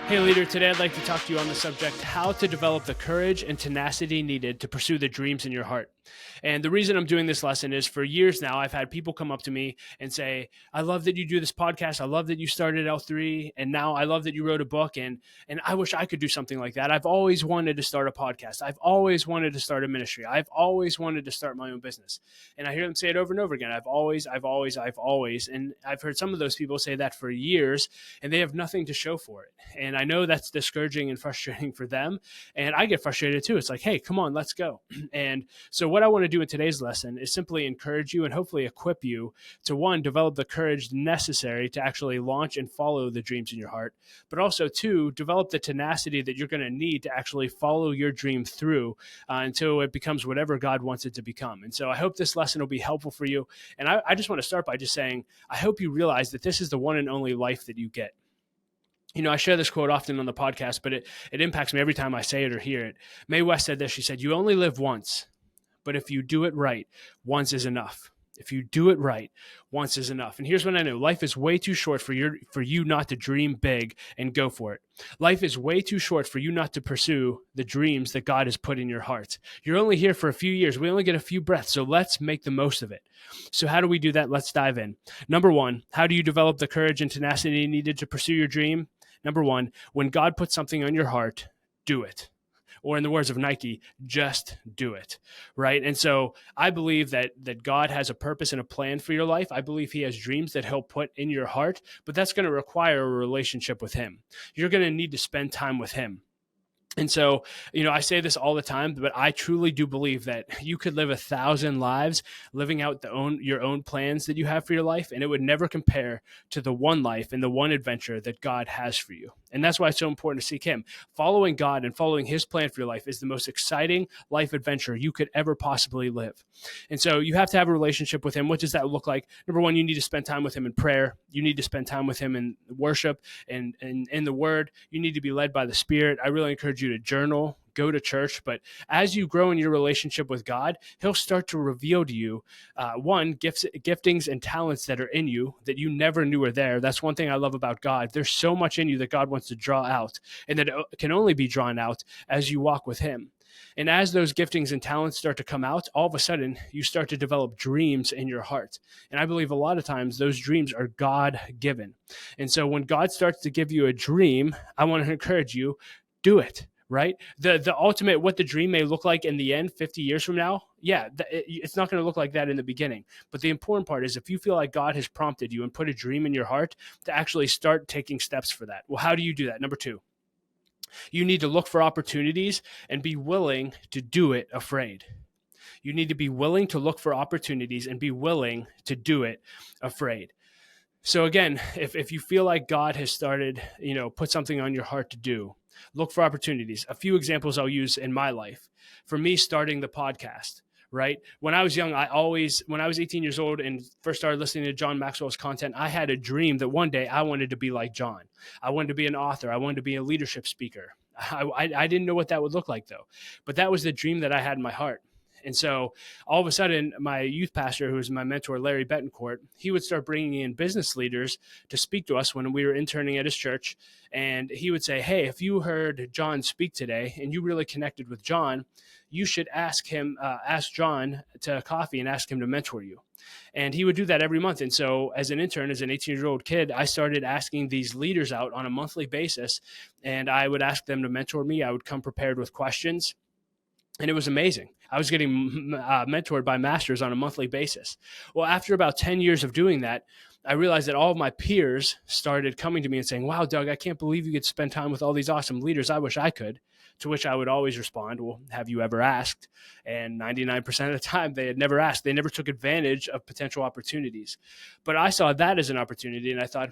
Hey leader, today I'd like to talk to you on the subject, how to develop the courage and tenacity needed to pursue the dreams in your heart. And the reason I'm doing this lesson is for years now, I've had people come up to me and say, I love that you do this podcast. I love that you started L3. And now I love that you wrote a book. And I wish I could do something like that. I've always wanted to start a podcast. I've always wanted to start a ministry. I've always wanted to start my own business. And I hear them say it over and over again. I've always. And I've heard some of those people say that for years, and they have nothing to show for it. And I know that's discouraging and frustrating for them. And I get frustrated too. It's like, hey, come on, let's go. And so what I want to do in today's lesson is simply encourage you and hopefully equip you to, one, develop the courage necessary to actually launch and follow the dreams in your heart, but also, two, develop the tenacity that you're going to need to actually follow your dream through until it becomes whatever God wants it to become. And so I hope this lesson will be helpful for you. And I just want to start by just saying, I hope you realize that this is the one and only life that you get. You know, I share this quote often on the podcast, but it impacts me every time I say it or hear it. Mae West said this. She said, you only live once, but if you do it right, once is enough. If you do it right, once is enough. And here's what I know. Life is way too short for you not to dream big and go for it. Life is way too short for you not to pursue the dreams that God has put in your heart. You're only here for a few years. We only get a few breaths, so let's make the most of it. So how do we do that? Let's dive in. Number one, how do you develop the courage and tenacity needed to pursue your dream? Number one, when God puts something on your heart, do it. Or in the words of Nike, just do it, right? And so I believe that God has a purpose and a plan for your life. I believe he has dreams that he'll put in your heart, but that's going to require a relationship with him. You're going to need to spend time with him. And so, you know, I say this all the time, but I truly do believe that you could live 1,000 lives living out your own plans that you have for your life, and it would never compare to the one life and the one adventure that God has for you. And that's why it's so important to seek him. Following God and following his plan for your life is the most exciting life adventure you could ever possibly live. And so you have to have a relationship with him. What does that look like? Number one, you need to spend time with him in prayer. You need to spend time with him in worship and in the word. You need to be led by the Spirit. I really encourage you to journal, go to church. But as you grow in your relationship with God, he'll start to reveal to you, one, giftings and talents that are in you that you never knew were there. That's one thing I love about God. There's so much in you that God wants to draw out, and that it can only be drawn out as you walk with him. And as those giftings and talents start to come out, all of a sudden you start to develop dreams in your heart. And I believe a lot of times those dreams are God-given. And so when God starts to give you a dream, I want to encourage you, do it. Right? The ultimate, what the dream may look like in the end 50 years from now, it's not going to look like that in the beginning. But the important part is if you feel like God has prompted you and put a dream in your heart, to actually start taking steps for that. Well, how do you do that? Number two, you need to look for opportunities and be willing to do it afraid. You need to be willing to look for opportunities and be willing to do it afraid. So again, if you feel like God has started, put something on your heart to do, look for opportunities. A few examples I'll use in my life. For me, starting the podcast, right? When I was young, when I was 18 years old and first started listening to John Maxwell's content, I had a dream that one day I wanted to be like John. I wanted to be an author. I wanted to be a leadership speaker. I didn't know what that would look like though, but that was the dream that I had in my heart. And so all of a sudden, my youth pastor, who was my mentor, Larry Betancourt, he would start bringing in business leaders to speak to us when we were interning at his church. And he would say, hey, if you heard John speak today and you really connected with John, you should ask John to coffee and ask him to mentor you. And he would do that every month. And so as an intern, as an 18-year-old kid, I started asking these leaders out on a monthly basis. And I would ask them to mentor me. I would come prepared with questions. And it was amazing. I was getting mentored by masters on a monthly basis. Well, after about 10 years of doing that, I realized that all of my peers started coming to me and saying, wow, Doug, I can't believe you get to spend time with all these awesome leaders. I wish I could. To which I would always respond, well, have you ever asked? And 99% of the time, they had never asked. They never took advantage of potential opportunities. But I saw that as an opportunity, and I thought,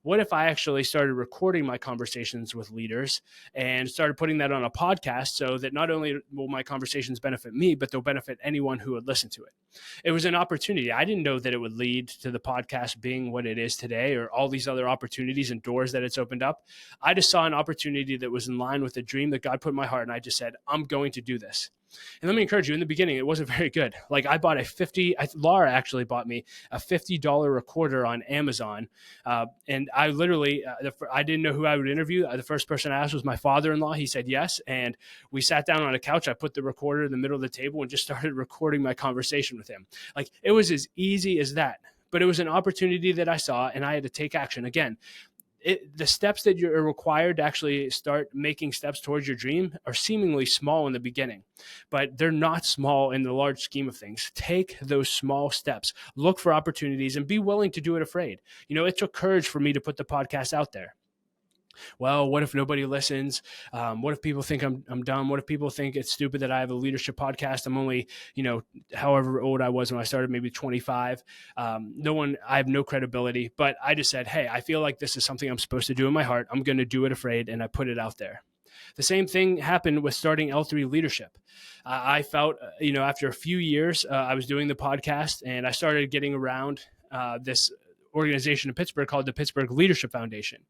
what if I actually started recording my conversations with leaders and started putting that on a podcast so that not only will my conversations benefit me, but they'll benefit anyone who would listen to it. It was an opportunity. I didn't know that it would lead to the podcast being what it is today or all these other opportunities and doors that it's opened up. I just saw an opportunity that was in line with the dream that God put in my heart. And I just said, I'm going to do this. And let me encourage you, in the beginning, it wasn't very good. Like I bought Laura actually bought me a $50 recorder on Amazon. And I literally, I didn't know who I would interview. The first person I asked was my father-in-law. He said yes. And we sat down on a couch. I put the recorder in the middle of the table and just started recording my conversation with him. Like it was as easy as that. But it was an opportunity that I saw and I had to take action. Again, the steps that you're required to actually start making steps towards your dream are seemingly small in the beginning, but they're not small in the large scheme of things. Take those small steps, look for opportunities, and be willing to do it afraid. It took courage for me to put the podcast out there. Well, what if nobody listens? What if people think I'm dumb? What if people think it's stupid that I have a leadership podcast? I'm only, however old I was when I started, maybe 25. I have no credibility, but I just said, hey, I feel like this is something I'm supposed to do in my heart. I'm going to do it afraid. And I put it out there. The same thing happened with starting L3 Leadership. I felt, after a few years, I was doing the podcast and I started getting around this organization in Pittsburgh called the Pittsburgh Leadership Foundation.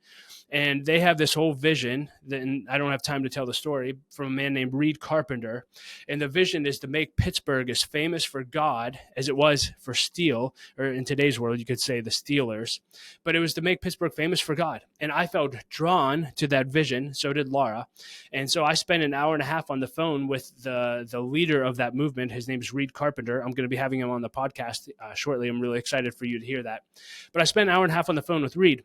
And they have this whole vision, and I don't have time to tell the story, from a man named Reed Carpenter. And the vision is to make Pittsburgh as famous for God as it was for steel, or in today's world, you could say the Steelers. But it was to make Pittsburgh famous for God. And I felt drawn to that vision. So did Laura. And so I spent an hour and a half on the phone with the leader of that movement. His name is Reed Carpenter. I'm going to be having him on the podcast shortly. I'm really excited for you to hear that. But I spent an hour and a half on the phone with Reed.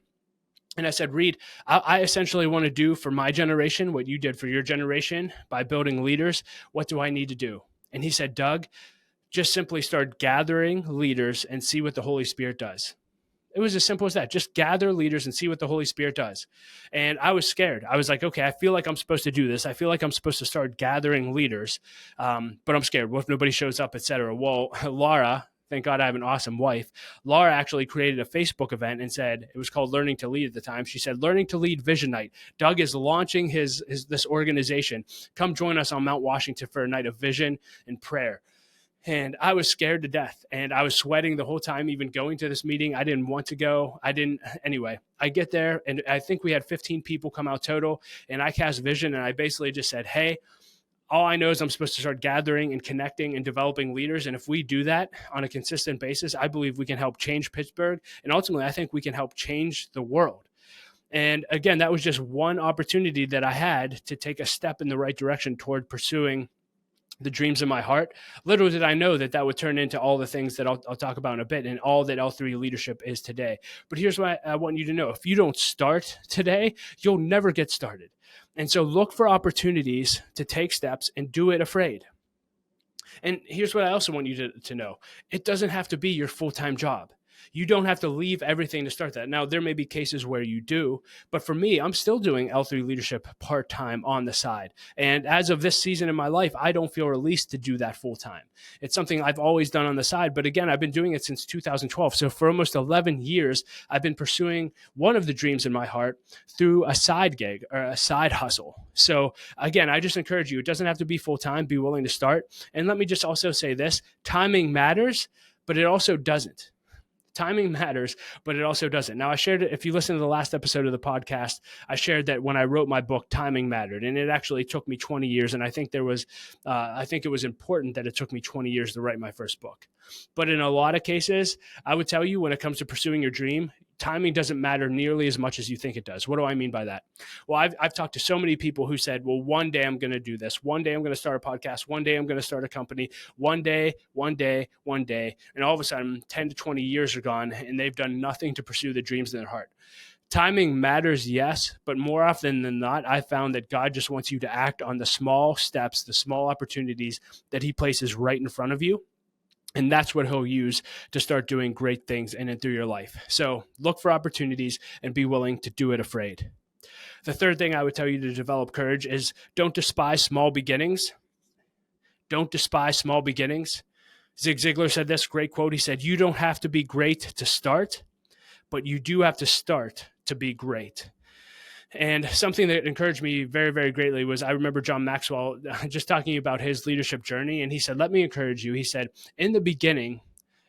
And I said, Reed, I essentially want to do for my generation what you did for your generation by building leaders. What do I need to do? And he said, Doug, just simply start gathering leaders and see what the Holy Spirit does. It was as simple as that. Just gather leaders and see what the Holy Spirit does. And I was scared. I was like, okay, I feel like I'm supposed to do this. I feel like I'm supposed to start gathering leaders, but I'm scared. What if nobody shows up, et cetera? Well, Laura, thank God I have an awesome wife. Laura actually created a Facebook event and said, it was called Learning to Lead at the time. She said, Learning to Lead Vision Night. Doug is launching this organization. Come join us on Mount Washington for a night of vision and prayer. And I was scared to death and I was sweating the whole time, even going to this meeting. I didn't want to go. Anyway, I get there and I think we had 15 people come out total, and I cast vision and I basically just said, hey, all I know is I'm supposed to start gathering and connecting and developing leaders. And if we do that on a consistent basis, I believe we can help change Pittsburgh. And ultimately, I think we can help change the world. And again, that was just one opportunity that I had to take a step in the right direction toward pursuing the dreams in my heart. Little did I know that would turn into all the things that I'll talk about in a bit, and all that L3 leadership is today. But here's what I want you to know. If you don't start today, you'll never get started. And so look for opportunities to take steps and do it afraid. And here's what I also want you to know. It doesn't have to be your full-time job. You don't have to leave everything to start that. Now, there may be cases where you do, but for me, I'm still doing L3 leadership part-time on the side. And as of this season in my life, I don't feel released to do that full-time. It's something I've always done on the side, but again, I've been doing it since 2012. So for almost 11 years, I've been pursuing one of the dreams in my heart through a side gig or a side hustle. So again, I just encourage you, it doesn't have to be full-time, be willing to start. And let me just also say this, timing matters, but it also doesn't. Timing matters, but it also doesn't. Now, I shared it. If you listen to the last episode of the podcast, I shared that when I wrote my book, timing mattered, and it actually took me 20 years. And I think it was important that it took me 20 years to write my first book. But in a lot of cases, I would tell you when it comes to pursuing your dream, timing doesn't matter nearly as much as you think it does. What do I mean by that? Well, I've talked to so many people who said, well, one day I'm going to do this. One day I'm going to start a podcast. One day I'm going to start a company. One day. And all of a sudden, 10 to 20 years are gone and they've done nothing to pursue the dreams in their heart. Timing matters, yes, but more often than not, I found that God just wants you to act on the small steps, the small opportunities that he places right in front of you. And that's what he'll use to start doing great things in and through your life. So look for opportunities and be willing to do it afraid. The third thing I would tell you to develop courage is don't despise small beginnings. Don't despise small beginnings. Zig Ziglar said this great quote. He said, you don't have to be great to start, but you do have to start to be great. And something that encouraged me very, very greatly was I remember John Maxwell just talking about his leadership journey. And he said, let me encourage you. He said, in the beginning,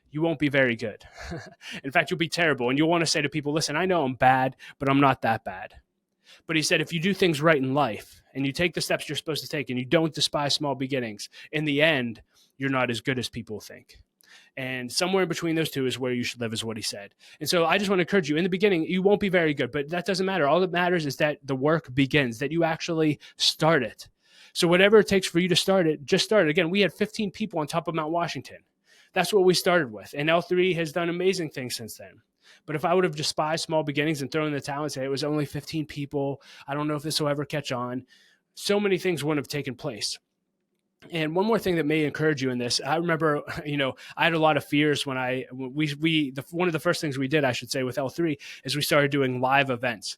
you won't be very good. In fact, you'll be terrible. And you'll want to say to people, listen, I know I'm bad, but I'm not that bad. But he said, if you do things right in life and you take the steps you're supposed to take and you don't despise small beginnings, in the end, you're not as good as people think. And somewhere in between those two is where you should live, is what he said. And so I just want to encourage you, in the beginning, you won't be very good, but that doesn't matter. All that matters is that the work begins, that you actually start it. So whatever it takes for you to start it, just start it. Again, we had 15 people on top of Mount Washington. That's what we started with. And L3 has done amazing things since then. But if I would have despised small beginnings and thrown in the towel and say it was only 15 people, I don't know if this will ever catch on, so many things wouldn't have taken place. And one more thing that may encourage you in this, I remember, I had a lot of fears when one of the first things we did, I should say, with L3 is we started doing live events.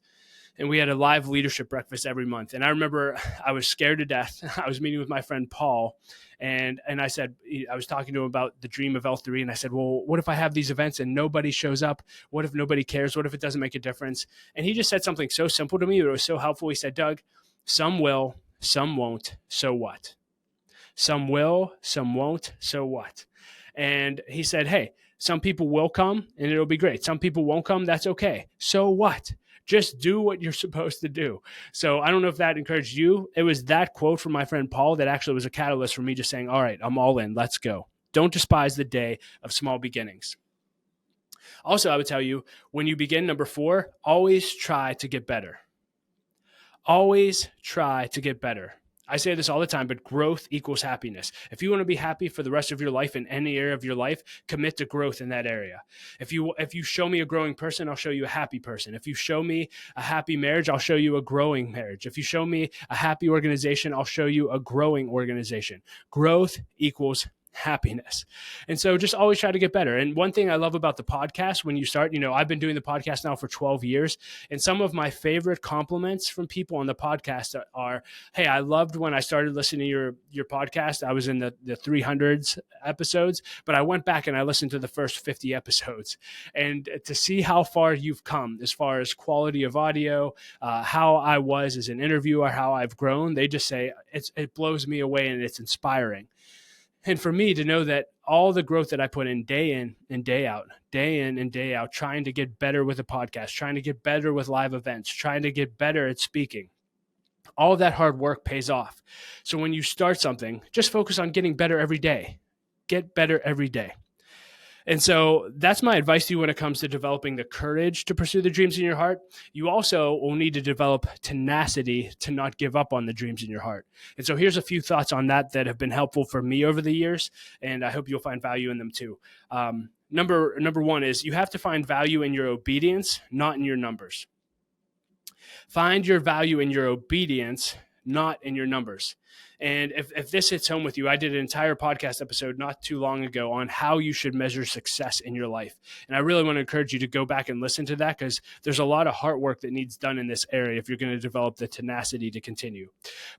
And we had a live leadership breakfast every month. And I remember I was scared to death. I was meeting with my friend Paul, and I said, I was talking to him about the dream of L3. And I said, well, what if I have these events and nobody shows up? What if nobody cares? What if it doesn't make a difference? And he just said something so simple to me, but it was so helpful. He said, Doug, some will, some won't. So what? Some will, some won't. So what? And he said, hey, some people will come and it'll be great. Some people won't come. That's okay. So what? Just do what you're supposed to do. So I don't know if that encouraged you. It was that quote from my friend Paul that actually was a catalyst for me just saying, all right, I'm all in. Let's go. Don't despise the day of small beginnings. Also, I would tell you, when you begin, number 4, always try to get better. Always try to get better. I say this all the time, but growth equals happiness. If you want to be happy for the rest of your life in any area of your life, commit to growth in that area. If you show me a growing person, I'll show you a happy person. If you show me a happy marriage, I'll show you a growing marriage. If you show me a happy organization, I'll show you a growing organization. Growth equals happiness. And so just always try to get better. And one thing I love about the podcast, when you start, I've been doing the podcast now for 12 years. And some of my favorite compliments from people on the podcast are, hey, I loved when I started listening to your podcast. I was in the 300s episodes, but I went back and I listened to the first 50 episodes. And to see how far you've come as far as quality of audio, how I was as an interviewer, how I've grown, they just say it blows me away and it's inspiring. And for me to know that all the growth that I put in and day out, trying to get better with a podcast, trying to get better with live events, trying to get better at speaking, all of that hard work pays off. So when you start something, just focus on getting better every day. Get better every day. And so that's my advice to you when it comes to developing the courage to pursue the dreams in your heart. You also will need to develop tenacity to not give up on the dreams in your heart. And so here's a few thoughts on that have been helpful for me over the years, and I hope you'll find value in them too. Number 1 is you have to find value in your obedience, not in your numbers. Find your value in your obedience, not in your numbers. And if this hits home with you, I did an entire podcast episode not too long ago on how you should measure success in your life. And I really want to encourage you to go back and listen to that, because there's a lot of hard work that needs done in this area if you're going to develop the tenacity to continue.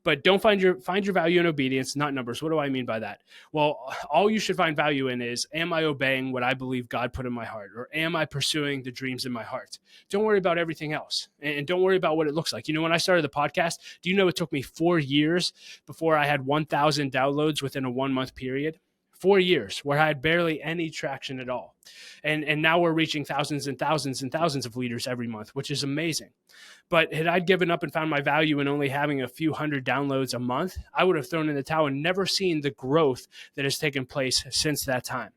But don't find your value in obedience, not numbers. What do I mean by that? Well, all you should find value in is, am I obeying what I believe God put in my heart? Or am I pursuing the dreams in my heart? Don't worry about everything else. And don't worry about what it looks like. When I started the podcast, do you know it took me 4 years before I had 1,000 downloads within a 1-month period? 4 years where I had barely any traction at all. And now we're reaching thousands and thousands and thousands of leaders every month, which is amazing. But had I given up and found my value in only having a few hundred downloads a month, I would have thrown in the towel and never seen the growth that has taken place since that time.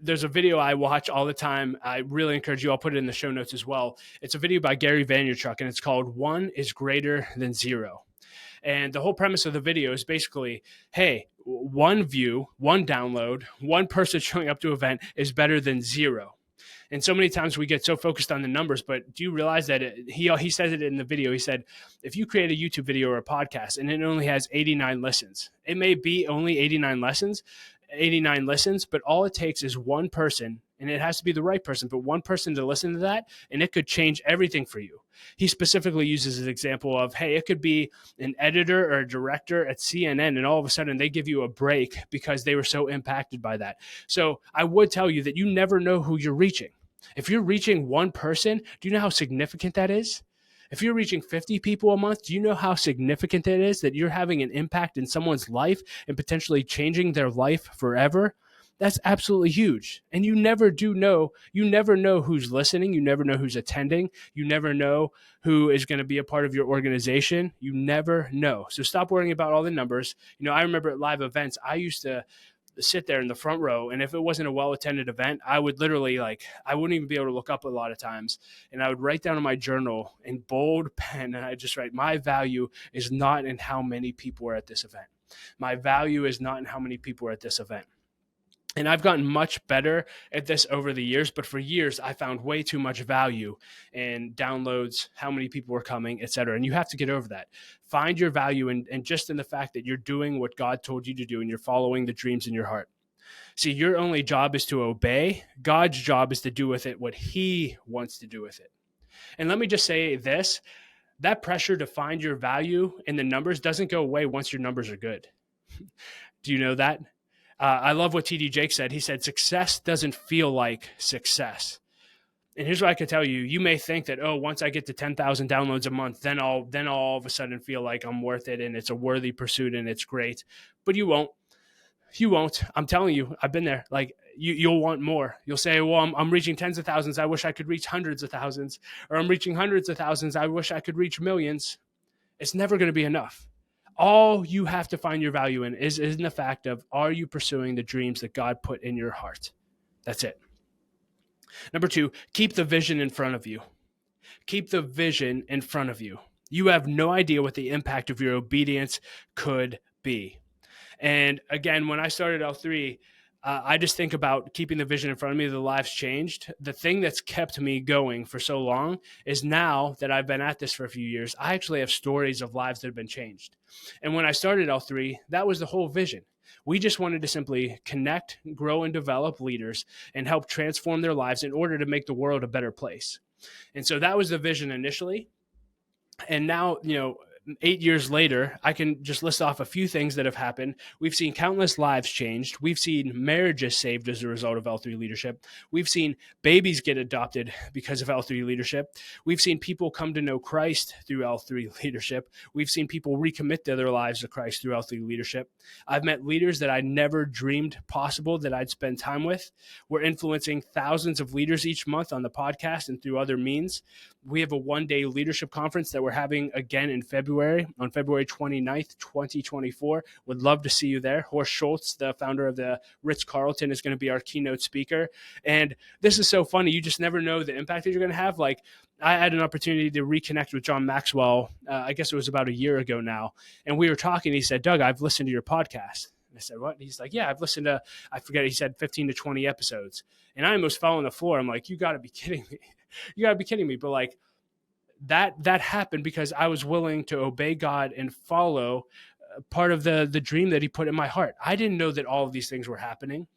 There's a video I watch all the time. I really encourage you. I'll put it in the show notes as well. It's a video by Gary Vaynerchuk, and it's called 1 is Greater Than 0. And the whole premise of the video is basically, hey, 1 view, 1 download, 1 person showing up to an event is better than 0. And so many times we get so focused on the numbers, but do you realize that he says it in the video? He said, if you create a YouTube video or a podcast and it only has 89 listens, it may be only 89 listens, but all it takes is 1 person, and it has to be the right person, but 1 person to listen to that, and it could change everything for you. He specifically uses an example of, hey, it could be an editor or a director at CNN, and all of a sudden they give you a break because they were so impacted by that. So I would tell you that you never know who you're reaching. If you're reaching 1 person, do you know how significant that is? If you're reaching 50 people a month, do you know how significant it is that you're having an impact in someone's life and potentially changing their life forever? That's absolutely huge. And you never know who's listening. You never know who's attending. You never know who is going to be a part of your organization. You never know. So stop worrying about all the numbers. I remember at live events, I used to sit there in the front row, and if it wasn't a well-attended event, I would literally I wouldn't even be able to look up a lot of times, and I would write down in my journal in bold pen, and I just write, my value is not in how many people are at this event. My value is not in how many people are at this event. And I've gotten much better at this over the years, but for years I found way too much value in downloads, how many people were coming, et cetera. And you have to get over that. Find your value and just in the fact that you're doing what God told you to do and you're following the dreams in your heart. See, your only job is to obey. God's job is to do with it what he wants to do with it. And let me just say this, that pressure to find your value in the numbers doesn't go away once your numbers are good. Do you know that? I love what TD Jake said. He said, success doesn't feel like success. And here's what I can tell you. You may think that, once I get to 10,000 downloads a month, then I'll all of a sudden feel like I'm worth it and it's a worthy pursuit and it's great. But you won't. You won't. I'm telling you, I've been there. You'll want more. You'll say, well, I'm reaching tens of thousands. I wish I could reach hundreds of thousands. Or I'm reaching hundreds of thousands. I wish I could reach millions. It's never going to be enough. All you have to find your value in is in the fact of, are you pursuing the dreams that God put in your heart? That's it. Number 2, keep the vision in front of you. Keep the vision in front of you. You have no idea what the impact of your obedience could be. And again, when I started L3, I just think about keeping the vision in front of me. The lives changed. The thing that's kept me going for so long is now that I've been at this for a few years, I actually have stories of lives that have been changed. And when I started L3, that was the whole vision. We just wanted to simply connect, grow, and develop leaders and help transform their lives in order to make the world a better place. And so that was the vision initially. And now, 8 years later, I can just list off a few things that have happened. We've seen countless lives changed. We've seen marriages saved as a result of L3 leadership. We've seen babies get adopted because of L3 leadership. We've seen people come to know Christ through L3 leadership. We've seen people recommit their lives to Christ through L3 leadership. I've met leaders that I never dreamed possible that I'd spend time with. We're influencing thousands of leaders each month on the podcast and through other means. We have a one-day leadership conference that we're having again in February, on February 29th, 2024. Would love to see you there. Horst Schultz, the founder of the Ritz-Carlton, is going to be our keynote speaker. And this is so funny. You just never know the impact that you're going to have. I had an opportunity to reconnect with John Maxwell, I guess it was about a year ago now. And we were talking. He said, Doug, I've listened to your podcast. And I said, what? And he's like, yeah, I've listened to, I forget, he said 15 to 20 episodes. And I almost fell on the floor. I'm like, you got to be kidding me. You got to be kidding me. But that happened because I was willing to obey God and follow part of the dream that he put in my heart. I didn't know that all of these things were happening.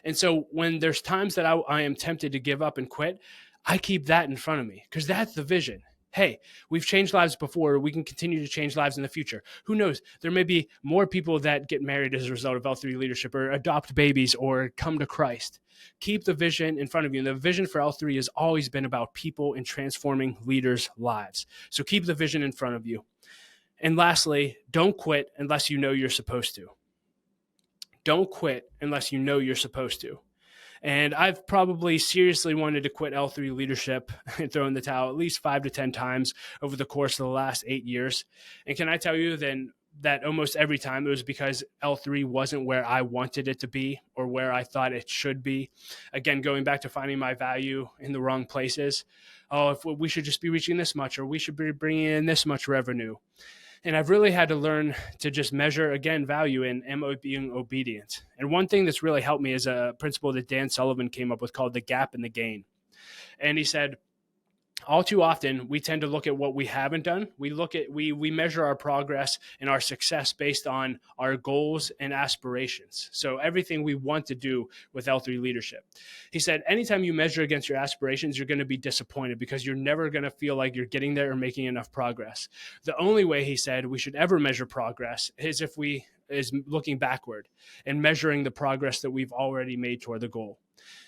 And so when there's times that I am tempted to give up and quit, I keep that in front of me because that's the vision. Hey, we've changed lives before. We can continue to change lives in the future. Who knows? There may be more people that get married as a result of L3 leadership or adopt babies or come to Christ. Keep the vision in front of you. And the vision for L3 has always been about people and transforming leaders' lives. So keep the vision in front of you. And lastly, don't quit unless you know you're supposed to. Don't quit unless you know you're supposed to. And I've probably seriously wanted to quit L3 leadership and throw in the towel at least 5 to 10 times over the course of the last 8 years. And can I tell you then that almost every time it was because L3 wasn't where I wanted it to be or where I thought it should be. Again, going back to finding my value in the wrong places. If we should just be reaching this much, or we should be bringing in this much revenue. And I've really had to learn to just measure, again, value in being obedient. And one thing that's really helped me is a principle that Dan Sullivan came up with called the gap and the gain. And he said, all too often, we tend to look at what we haven't done. We measure our progress and our success based on our goals and aspirations. So everything we want to do with L3 leadership. He said, anytime you measure against your aspirations, you're going to be disappointed because you're never going to feel like you're getting there or making enough progress. The only way, he said, we should ever measure progress is looking backward and measuring the progress that we've already made toward the goal.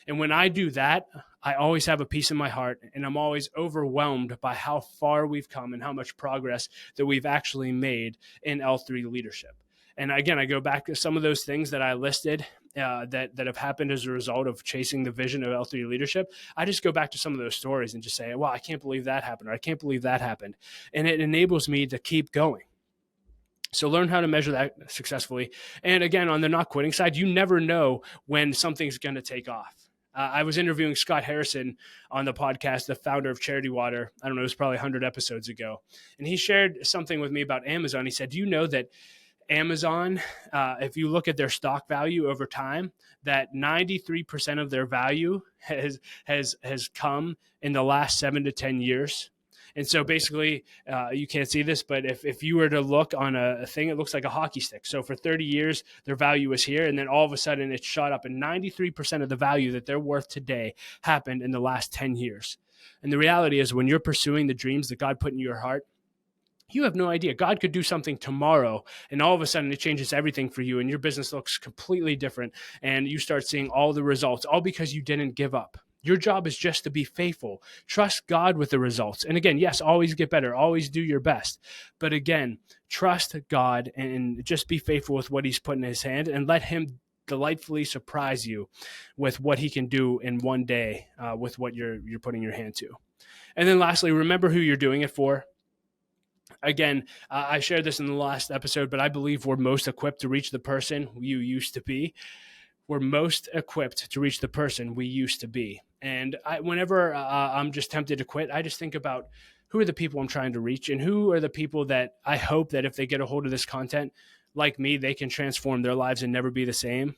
And when I do that, I always have a peace in my heart, and I'm always overwhelmed by how far we've come and how much progress that we've actually made in L3 leadership. And again, I go back to some of those things that I listed, that have happened as a result of chasing the vision of L3 leadership, I just go back to some of those stories and just say, well, I can't believe that happened, or I can't believe that happened. And it enables me to keep going. So learn how to measure that successfully. And again, on the not quitting side, you never know when something's going to take off. I was interviewing Scott Harrison on the podcast, the founder of Charity Water. I don't know, it was probably 100 episodes ago. And he shared something with me about Amazon. He said, do you know that Amazon, if you look at their stock value over time, that 93% of their value has come in the last 7 to 10 years? And so basically, you can't see this, but if you were to look on a thing, it looks like a hockey stick. So for 30 years, their value was here, and then all of a sudden it shot up, and 93% of the value that they're worth today happened in the last 10 years. And the reality is, when you're pursuing the dreams that God put in your heart, you have no idea. God could do something tomorrow, and all of a sudden it changes everything for you, and your business looks completely different, and you start seeing all the results, all because you didn't give up. Your job is just to be faithful. Trust God with the results. And again, yes, always get better. Always do your best. But again, trust God and just be faithful with what he's put in his hand, and let him delightfully surprise you with what he can do in one day with what you're putting your hand to. And then lastly, remember who you're doing it for. Again, I shared this in the last episode, but I believe we're most equipped to reach the person you used to be. We're most equipped to reach the person we used to be. And whenever I'm just tempted to quit, I just think about who are the people I'm trying to reach, and who are the people that I hope that if they get a hold of this content, like me, they can transform their lives and never be the same.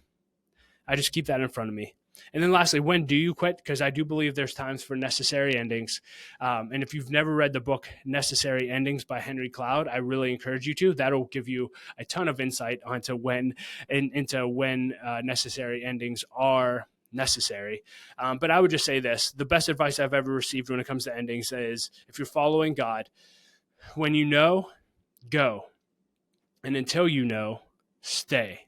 I just keep that in front of me. And then lastly, when do you quit? Because I do believe there's times for necessary endings. And if you've never read the book Necessary Endings by Henry Cloud, I really encourage you to. That'll give you a ton of insight into when necessary endings are necessary. But I would just say this: the best advice I've ever received when it comes to endings is, if you're following God, when you know, go. And until you know, stay.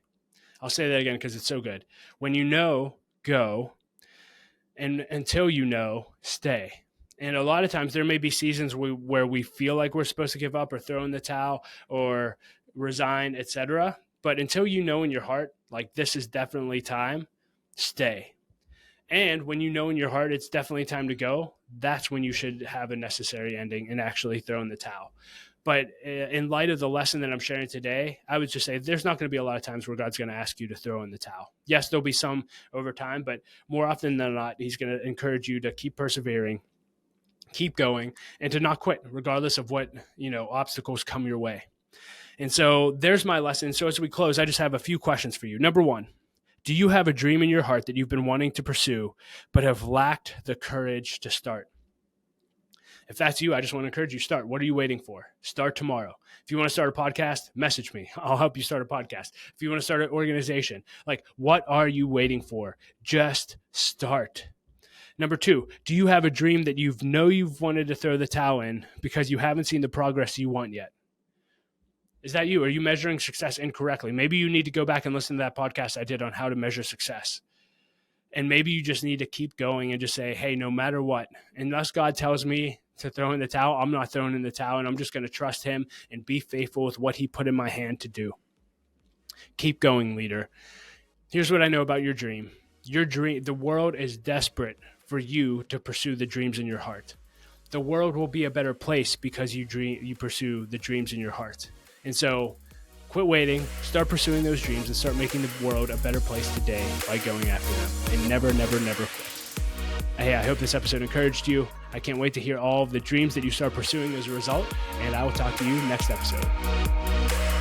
I'll say that again because it's so good. When you know, go, and until you know, stay. And a lot of times there may be seasons where we feel like we're supposed to give up or throw in the towel or resign, etc. But until you know in your heart, like, this is definitely time, stay. And when you know in your heart it's definitely time to go, that's when you should have a necessary ending and actually throw in the towel. But in light of the lesson that I'm sharing today, I would just say there's not going to be a lot of times where God's going to ask you to throw in the towel. Yes, there'll be some over time, but more often than not, he's going to encourage you to keep persevering, keep going, and to not quit, regardless of what, obstacles come your way. And so there's my lesson. So as we close, I just have a few questions for you. Number one, do you have a dream in your heart that you've been wanting to pursue, but have lacked the courage to start? If that's you, I just want to encourage you, start. What are you waiting for? Start tomorrow. If you want to start a podcast, message me. I'll help you start a podcast. If you want to start an organization, what are you waiting for? Just start. Number two, do you have a dream that you've wanted to throw the towel in because you haven't seen the progress you want yet? Is that you? Are you measuring success incorrectly? Maybe you need to go back and listen to that podcast I did on how to measure success. And maybe you just need to keep going and just say, hey, no matter what, unless God tells me to throw in the towel, I'm not throwing in the towel, and I'm just going to trust him and be faithful with what he put in my hand to do. Keep going, leader. Here's what I know about your dream. Your dream, the world is desperate for you to pursue the dreams in your heart. The world will be a better place because you pursue the dreams in your heart. And so quit waiting, start pursuing those dreams, and start making the world a better place today by going after them. And never, never, never quit. Hey, I hope this episode encouraged you. I can't wait to hear all of the dreams that you start pursuing as a result, and I will talk to you next episode.